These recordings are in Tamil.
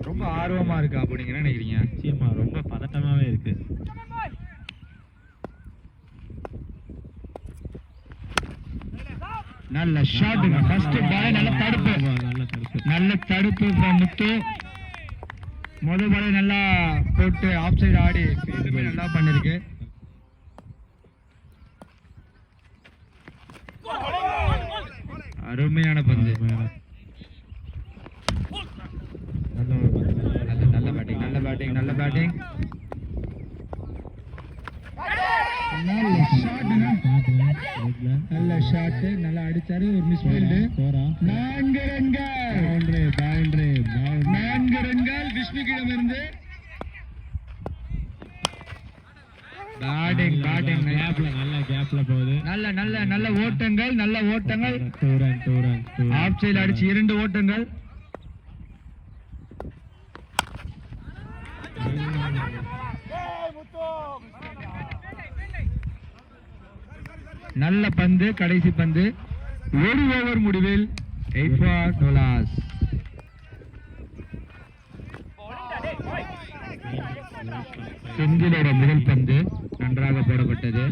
ரொம்ப ஆர்வமா இருக்கு அப்ப நீங்க என்ன நினைக்கிறீங்க? நிச்சயமா ரொம்ப பதட்டமாவே இருக்கு. நல்ல ஷாட்டுங்க. ஃபர்ஸ்ட் பால் நல்ல தடுப்பு. நல்ல தடுப்பு ஃப்ரம் முத்து. முதல் பால் நல்லா போட்டு ஆஃப் சைடு ஆடி இதுமே நல்லா பண்ணிருக்கு. அருமையான பந்து. நல்ல பேட்டிங் நல்ல பேட்டிங் நல்ல பேட்டிங். நல்ல ஷாட் நல்லா அடிச்சாரு. ஒரு மிஸ் ஃபீல்டு. 4 ரன்கள் விஷ்ணுக்கிடமிருந்து. பேட்டிங் பேட்டிங் நல்ல கேப்ல போகுது. நல்ல ஓட்டங்கள் நல்ல ஓட்டங்கள். ஆஃப் சைடு அடிச்சு 2 ஓட்டங்கள். நல்ல பந்து கடைசி பந்து. 1 ஓவர் முடிவில் 8 for no loss. செந்திலோட முதல் பந்து நன்றாக போடப்பட்டது.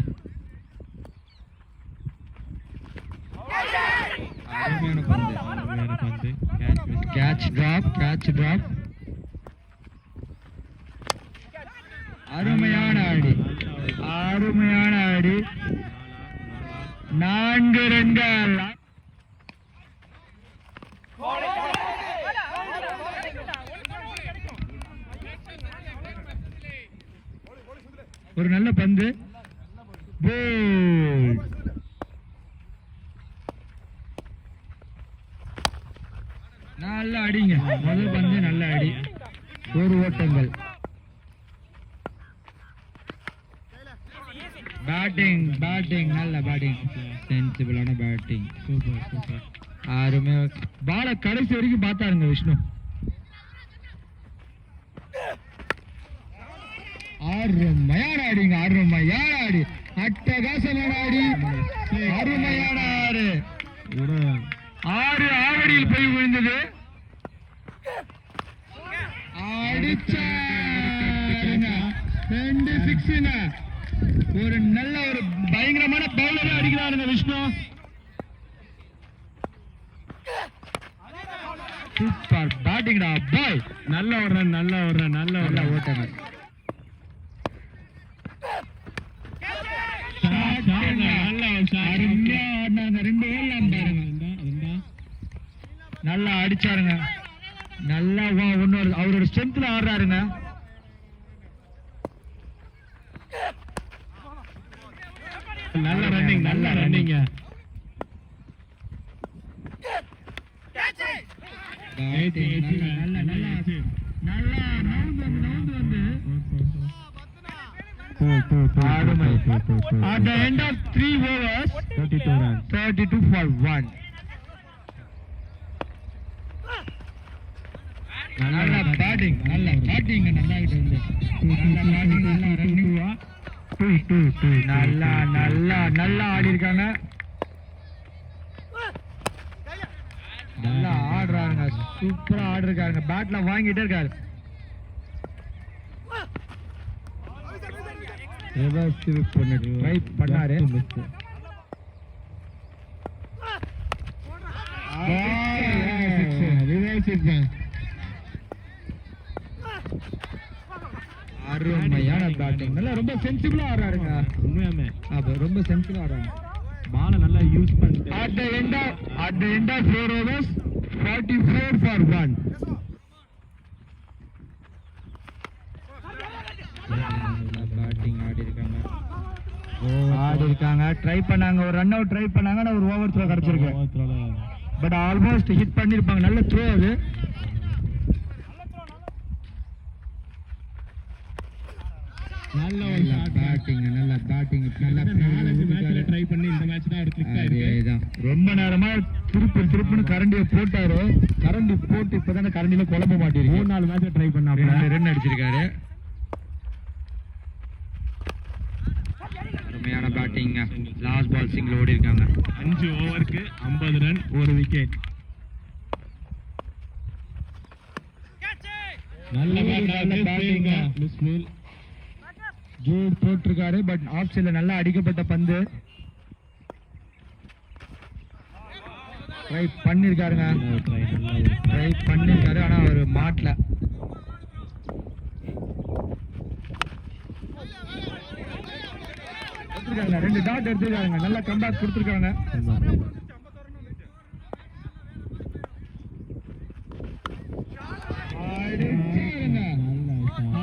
அருமையான பந்து. Catch drop. அருமையான ஆடி 4 ரன்கள். ஒரு நல்ல பந்து. நல்ல அடிங்க. முதல் பந்து நல்ல அடி. 1 ஓட்டங்கள். பேட்டிங் நல்ல பேட்டிங். சென்சிபிளான பேட்டிங். சூப்பர். அருமையா பால கடைசி வரைக்கும் பார்த்தாருங்க விஷ்ணு. அருமையான ஆடி. அட்டகாசமான ஆடி. அருமையான 6 ஆவடியில் போய் விழுந்தது. அடிச்சாருங்க 2 6. ஒரு நல்ல ஒரு பயங்கரமான பவுலர் அடிக்கிறாருங்க விஷ்ணு. சூப்பர் பேட்டிங்டா பாய். நல்ல ஓட்டங்கள். நல்லா அடிச்சாருங்க. நல்லா அவரோட ஸ்ட்ரென்த்ல ஆடுறாருங்க. நல்ல running. At the end of 3 overs, 32 runs. 32 for 1. நல்ல பேட்டிங் நல்லா இருக்கு. நல்லா ஆடி இருக்காங்க. நல்லா ஆடுறாங்க. சூப்பரா ஆடுறாங்க. பேட்ல வாங்கிட்டே இருக்காரு. ரிவர்ஸ் ட்ரை பண்ணாரு. அருமையான பேட்டிங். நல்லா ரொம்ப சென்சிபிளா ஆடுறாருங்க. உண்மையாமே ரொம்ப சென்சிபிளா ஆடுறாங்க. பால நல்லா யூஸ் பண்ணிட்டு. At the end of 4 overs, 44 for 1. Batting ஆடி இருக்காங்க. ட்ரை பண்ணாங்க. ஒரு ரன் அவுட் ட்ரை பண்ணாங்க. ஒரு ஓவர் த்ரோ கிடைச்சிருக்கு. பட் ஆல்மோஸ்ட் ஹிட் பண்ணிருப்பாங்க. நல்ல த்ரோ அது. நல்ல பேட்டிங் ட்ரை பண்ணி இந்த மேட்ச் தான் கிளிக் ஆயிருக்கு. ரொம்ப நேரமா திருப்புன்னு கரண்டியை போட்டாரு. கரண்டி போட்டு இப்பதானே கரண்டியில குழம்ப மாட்டிருக்கு. 3-4 மேட்ச் ட்ரை பண்ணாரு. 2 ரன் அடிச்சிருக்காரு. அருமையான பேட்டிங். லாஸ்ட் பால் சிங்கிள் ஓடி இருக்காங்க. 5 ஓவருக்கு 50 ரன் 1 விக்கெட். நல்ல batting. Miss feel. ஜூட் போட்டிருக்காரு பட் ஆஃப் சைடுல நல்லா அடிக்கப்பட்ட பந்து. ட்ரை பண்ணிருக்காருங்க, ட்ரை பண்ணிருக்காரு, ஆனா அவர் மாட்டல. எடுத்துருக்காங்க, 2 டாட் எடுத்துருக்காங்க, நல்ல கம்பேக் கொடுத்துருக்காங்க.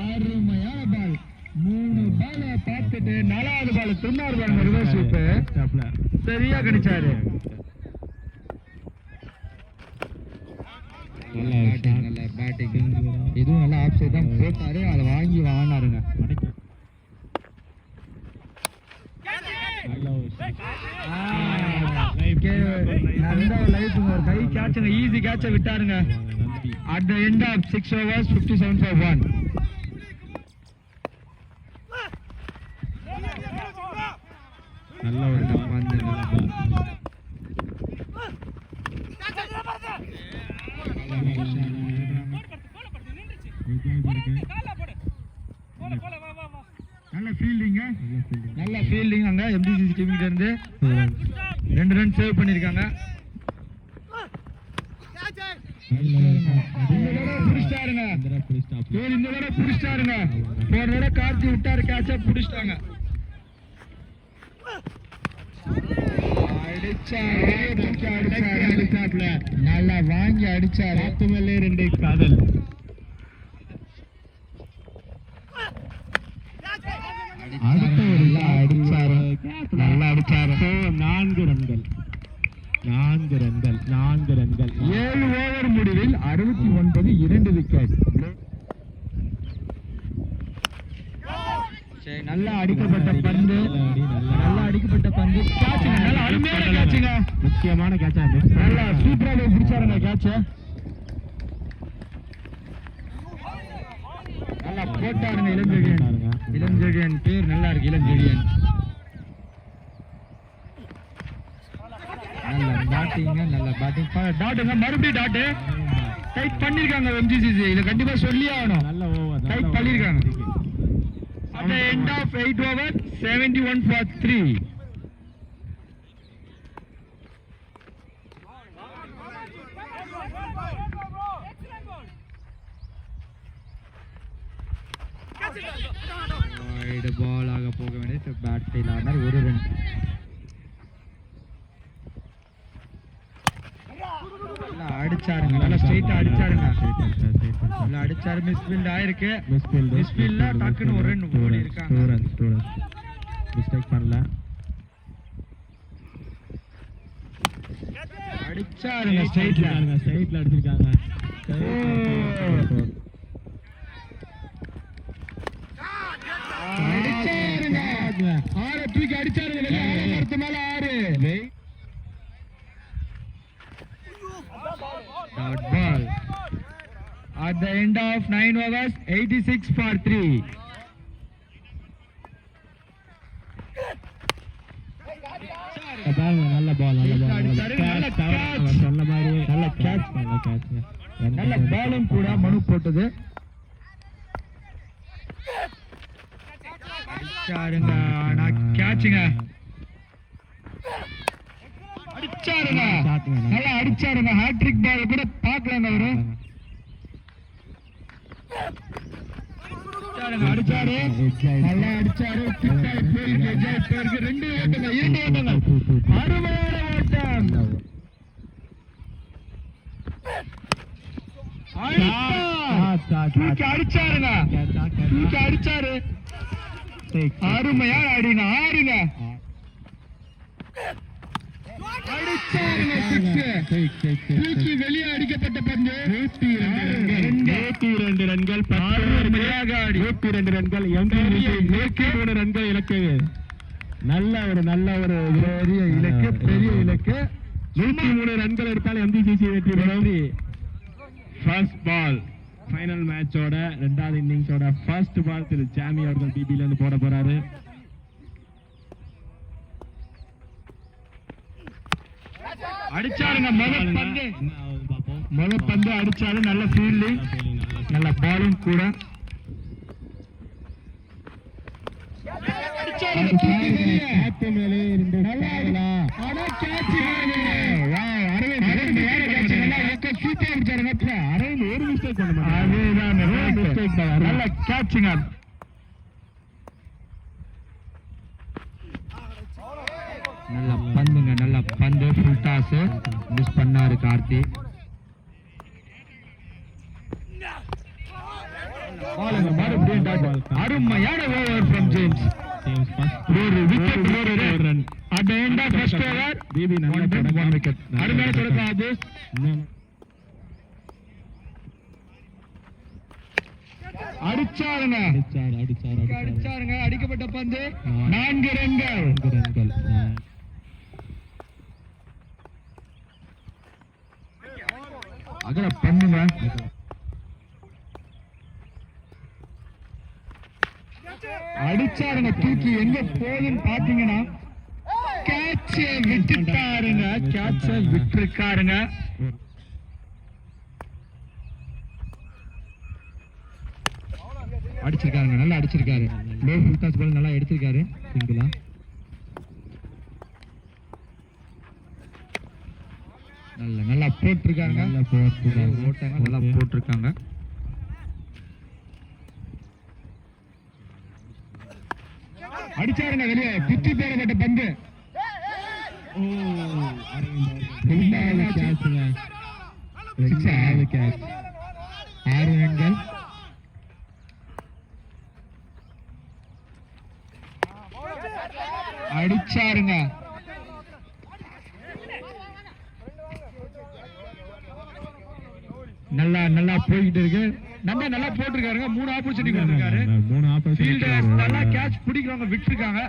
அருமையான பால், 3 பால பார்த்துட்டு 4வது பால் 90 பால் ரிவர்ஸ் ஸ்வீப் சரியா கணிச்சாரு. நல்ல பேட்டிங், இதுவும் நல்ல ஆஃப் சைடு தான் போட்டாரு, அதை வாங்கி வாங்கினாருங்க. நல்ல லைஃப், ஒரு கை கேட்சுங்க, easy கேட்ச விட்டாருங்க. At the end of 6 overs, 57 for 1. நல்ல ஒரு பந்து, நல்ல ஃபீல்டிங், நல்ல ஃபீல்டிங் அங்க எம்டிசிசி டீம் கிட்ட இருந்து 2 ரன் சேவ் பண்ணிருக்காங்க. புடிச்சிட்டாருங்க, இந்த தடவை புடிச்சிட்டாருங்க. போன தடவை கார்த்தி விட்டாரு, கேட்ச புடிச்சிட்டாங்க. நல்லா வாங்கி அடிச்சாரு, 10 மேலே 2 காதல். அடுத்த ஒரு அடிச்சாரு, நல்லா அடிச்சாரு. 4 ரன்கள் 7 ஓவர் முடிவில் 69, 2 விக்கெட். நல்லா அடிக்கப்பட்ட பந்து, நல்லா அடிக்கப்பட்ட பந்து, கேட்சுங்க, நல்ல அருமையான கேட்சுங்க, முக்கியமான கேட்சா, நல்லா சூப்பராக பிடிச்சாருங்க கேட்ச. நல்லா போட்டாருங்க இளஞ்செழியன். இளஞ்செழியன் பேர் நல்லா இருக்கு, இளஞ்செழியன். நல்ல பேட்டிங், நல்ல பேட்டிங், டாட்டுங்க, மறுபடியும் டாட்டு டைட் பண்ணிருக்காங்க எம்ஜிசிசி. இத கண்டிப்பா சொல்லி ஆகணும், நல்ல ஓவர் டைட் பண்ணிருக்காங்க. At the end of 8 overs, 71 for 3. White பால் ஆக போக வேண்டிய பேட் சைடில் ஆனார், 1 ரன். நல்லா அடிச்சாருங்க, நல்லா ஸ்ட்ரைட்டா அடிச்சாருங்க, நல்லா அடிச்சாரு. மிஸ்ஃபீல்ட் ஆயிருக்கு, மிஸ்ஃபீல்ட்ல டக்குன்னு 1 ரன் ஓடி இருக்காங்க. மிஸ்டேக் பண்ணல, அடிச்சாருங்க, ஸ்ட்ரைட்ல அடிச்சிருக்காங்க. அடிச்சாருங்க, 6 தூக்கி அடிச்சாருங்க, 6 மேல 6. Dot ball. At the end of 9 overs, 86 for 3. நல்ல பால், சொன்ன மாதிரி நல்ல கேட்ச், நல்ல பாலும் கூட மனு போட்டது. அடிச்சாருங்க, ஆனா கேட்சுங்க, அடிச்சாருங்க, நல்லா அடிச்சாருங்க. ஹேட்ரிக் பால் கூட பார்க்கலங்க அவரு. அடிச்சாரு, நல்லா அடிச்சாரு, போயிருக்கு 2 ஓட்டங்கள், அருமையான ஓட்டம். தூக்கி அடிச்சாருங்க, தூக்கி அடிச்சாரு, அருமையான அடிங்க, ஆறுங்க, அடிச்சாருங்க, 6. தூக்கி வெளியே அடிக்கப்பட்ட பந்து, 102 ரன்கள், 102 ரன்கள், 103 ரன்கள் இலக்கு. நல்ல ஒரு பெரிய இலக்கு, பெரிய இலக்கு. 103 ரன்கள் எடுத்தால் எம்டிசிசி வெற்றி பெறும். ஃபர்ஸ்ட் பால், ஃபைனல் மேட்சோட 2வது இன்னிங்ஸோட ஃபர்ஸ்ட் பால் திரு ஜாமி அவர்கள் பிபில இருந்து போட போறாரு. அடிச்சாருங்க, முதல் பந்து அடிச்சாரு, நல்ல ஃபீல்டிங். நல்ல பாலும் கூட. கேட்ச் மேலே இருந்து ஒரு மிஸ்டேக் பண்ண மாட்டாங்க. நல்ல கேட்சிங்க. நல்ல பந்துங்க, நல்ல பந்து. ஃபுல் டாஸ் மிஸ் பண்ணாரு கார்த்தி. அருமையான ஓவர் ஃப்ரம் ஜேம்ஸ். ஒரு விக்கெட், ஒரு run. At the end of first over, பிபி நல்ல one wicket. அருமையான தொடக்கம் அது. அடிச்சாருங்க, அடிக்கப்பட்ட பந்து 4 ரன்கள். அகல பண்ணுங்க. அடிச்சாருங்க, தூக்கி எங்க போகுதுன்னு பாத்தீங்கன்னா கேட்ச விட்டுட்டாருங்க, கேட்ச விட்டுருக்காருங்க. அடிச்சிருக்காருங்க, நல்லா அடிச்சிருக்காரு. லோ ஃபுல் டாஸ் பால் நல்லா எடுத்திருக்காரு. சிங்கிளா நல்லா போட்டிருக்காங்க, ஓட்டாங்க நல்லா போட்டிருக்காங்க. அடிச்சாருங்க, வெளியே குத்தி போடப்பட்ட பந்து. 6 ரன்கள். அடிச்சாருங்க, நல்லா போய்கிட்டு இருக்கு. நல்லா போட்டிருக்காருங்க. 3 ஆப்பர்ச்சுனிட்டி கொடுத்திருக்காரு. 3 ஆப்பர்ச்சுனிட்டி நல்லா கேட்ச் பிடிக்கிறவங்க விட்டுருக்காங்க.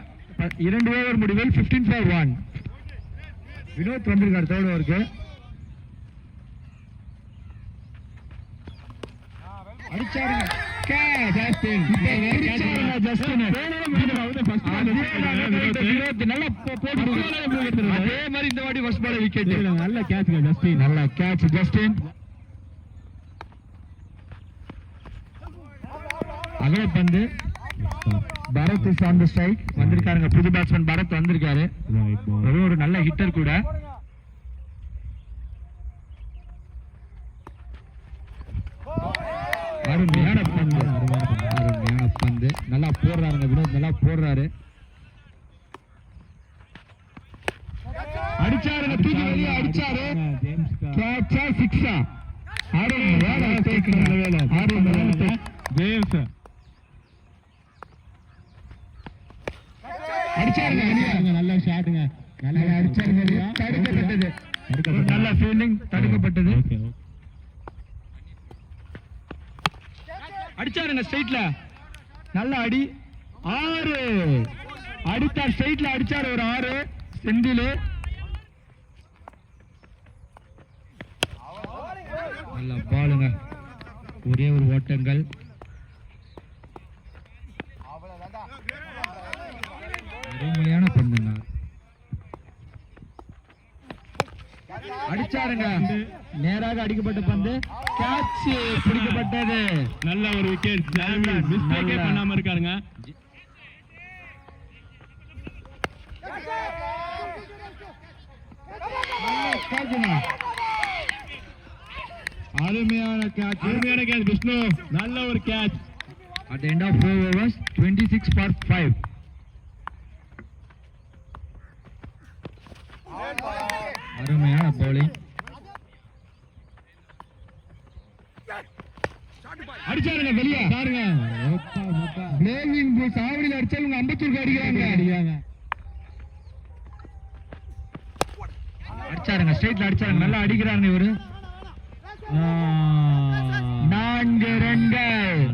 2 ஓவர் முடிவில் 15 for 1. வினோத் வந்திருக்காரு தேர்ட் ஓவருக்கு. அடிச்சாருங்க, அதே மாதிரி இந்த வாட்டி ஃபர்ஸ்ட் பால் விக்கெட். நல்ல கேட்ச் ஜஸ்டின், நல்ல கேட்ச் ஜஸ்டின். அகல பந்து. Bharat is on the strike. வந்திருக்காருங்க புது பேட்ஸ்மேன் பரத் வந்திருக்காரு. ஒரு நல்ல ஹிட்டர் கூட. அருமையான பந்து, அருமையான பந்து. நல்லா போடுறாருங்க வினோத், நல்லா போடுறாரு. அடிச்சாருங்க, தூக்கி வெளியே அடிச்சாரு. கேட்சா சிக்ஸா? அருமையான டேக், அருமையான டேக் ஜேம்ஸ். அடிச்சாருங்க வெளியே. நல்ல ஷாட்டுங்க, நல்லா அடிச்சாருங்க வெளியே. தடுக்கப்பட்டது. நல்ல ஃபீல்டிங், தடுக்கப்பட்டது. அடிச்சாருங்க ஸ்ட்ரைட்ல, நல்ல அடி. 6 அடித்தார், ஸ்ட்ரைட்ல அடிச்சாரு. ஒரு 6 செந்தில். நல்ல பாலுங்க, ஒரே ஒரு ஓட்டங்கள். அருமையான பண்ணுங்க. அடிச்சாருங்க, நேராக அடிக்கப்பட்ட பந்து. கேட்ச் பிடிக்கப்பட்டது. நல்ல ஒரு விக்கெட். மிஸ்டேக்கே பண்ணாம இருக்காருங்க. அருமையான கேட்ச், அருமையான கேட்ச் விஷ்ணு. நல்ல ஒரு catch. At the end of 4 overs, 26 for 5. அருமையான பவுலிங். அடிச்சாருங்க வெளியே. பாருங்க, பிளேவிங் பூஸ் ஆவடியில் அடிச்சவங்க அம்பத்தூருக்கு அடிக்கிறாங்க. அடிச்சாருங்க, ஸ்ட்ரைட்ல அடிச்சாருங்க. நல்லா அடிக்கிறாங்க இவரு. 4 ரன்கள்.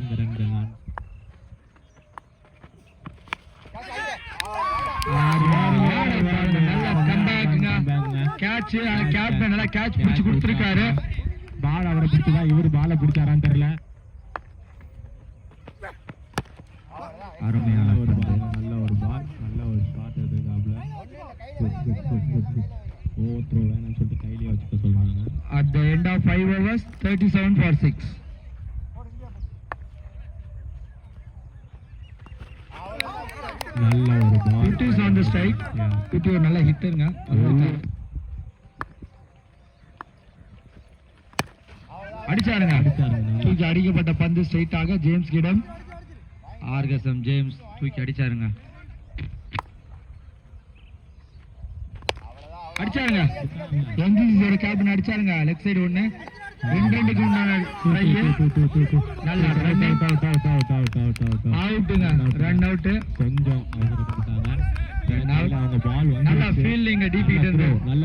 கேட்ச், கேப்டன் நல்லா கேட்ச் பிடிச்சு கொடுத்திருக்காரு. பால் அவரை பிடிச்சதா, இவரு பாலை பிடிச்சாரான்னு தெரியல. அருமையான நல்ல ஒரு பால், நல்ல ஒரு ஷாட் எடுத்துக்காப்ல. ஓவர் த்ரோ வேணும்னு சொல்லிட்டு கையிலேயே வச்சுக்க சொல்றாங்க. At the end of 5 overs, 37 for 6. நல்ல ஒரு பால். It is on the strike. இது ஒரு நல்ல ஹிட்டருங்க. அடிச்சாருங்க. தூக்கி அடிக்கப்பட்ட பந்து ஸ்ட்ரைட்டாக ஜேம்ஸ் கிடம். ஆர்கசம் ஜேம்ஸ் தூக்கி அடிச்சாருங்க. அடிச்சாருங்க. என்ஜிசியோட கேப்டன் அடிச்சாருங்க. லெஃப்ட் சைடு ஒண்ணு. 2-2க்கு உண்டான ட்ரை. நல்ல ரன் அவுட்டுங்க. Run out. கொஞ்சம் அவசரப்பட்டாங்க. அவங்க பால் நல்ல ஃபீல்டிங் டிபி கிட்ட இருந்து. நல்ல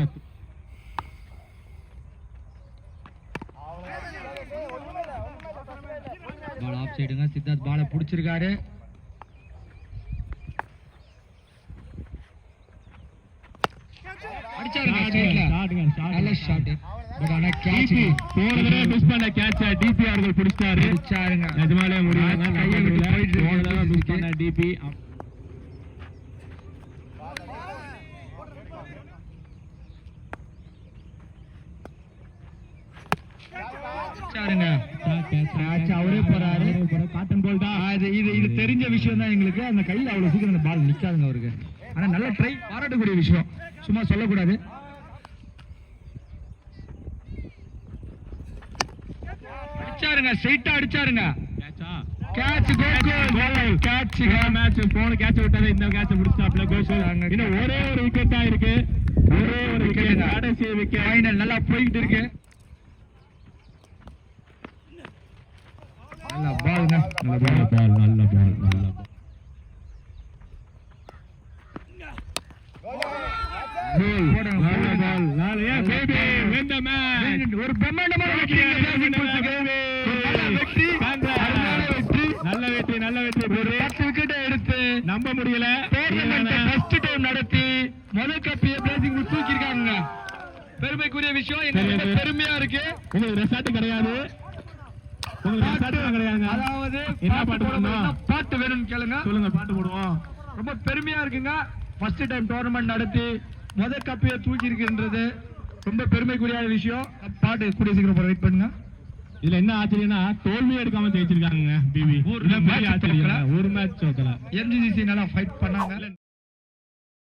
பால் ஆஃப் சைடுங்க. சித்தார்த் பாலை புடிச்சிருக்காரு. அடிச்சாருங்க. நல்ல ஷாட். பட் ஆனா கேட்ச் போன தடவை மிஸ் பண்ண கேட்ச டிபி அவர்கள் பிடிச்சாரு. அடிச்சாருங்க. நிஜமாலே முடியல. கையை விட்டு போயிட்டு போன தடவை மிஸ் பண்ண டிபி அடிச்சாருங்க. கேட்ச் அவரே போறாரு. காட்டன் போல் தான். இது தெரிஞ்ச விஷயம் தான் எங்களுக்கு. அந்த கையில அவ்வளவு சீக்கிரம் அந்த பால் நிக்காதுங்க அவருக்கு. ஆனா நல்ல ட்ரை, பாராட்டக்கூடிய விஷயம். சும்மா சொல்லக்கூடாது. அடிச்சாருங்க. ஸ்ட்ரைட்டா அடிச்சாருங்க. கேட்ச் கோல். கேட்ச் மேட்ச் போன கேட்ச் விட்டது. இந்த கேட்ச் முடிச்சாப்ல கோஷல். இன்னும் ஒரே ஒரு விக்கெட் தான் இருக்கு. ஒரே ஒரு விக்கெட். கடைசி விக்கெட். ஃபைனல் நல்லா போயிட்டு இருக்கு. நல்ல பால்ங்க. நல்ல பால். நல்ல பால். நல்ல பால். நல்ல பால். நல்ல ஏ பேபி வின் தி மேட்ச். ஒரு பிரம்மாண்டமான வெற்றி. நல்ல வெற்றி. நல்ல வெற்றி. ஒரு 10 விக்கெட் எடுத்து நம்ப முடியல. ஃபர்ஸ்ட் டைம் நடத்தி முதல் கப்பிய பிளேசிங் தூக்கி இருக்காங்க. பெருமைக்குரிய விஷயம். எங்களுக்கு பெருமையா இருக்கு. உங்களுக்கு ரெசார்ட் கிடையாது. உங்களுக்கு ரெசார்ட் கிடையாதுங்க. அதாவது என்ன பாட்டு போடணும்? பாட்டு வேணும்னு கேளுங்க. சொல்லுங்க, பாட்டு போடுவோம். ரொம்ப பெருமையா இருக்குங்க. ஃபர்ஸ்ட் டைம் டோர்னமெண்ட் நடத்தி முதல் கப்பிய தூக்கி இருக்கின்றது ரொம்ப பெருமைக்குரிய விஷயம். பாட்டு கூடிய சீக்கிரம் வெயிட் பண்ணுங்க. இதுல என்ன ஆச்சரியம்னா தோல்வி எடுக்காம ஜெயிச்சிருக்காங்க பிபி. ஒரு மேட்ச் தோக்கல. என்ஜிசி நல்லா ஃபைட் பண்ணாங்க.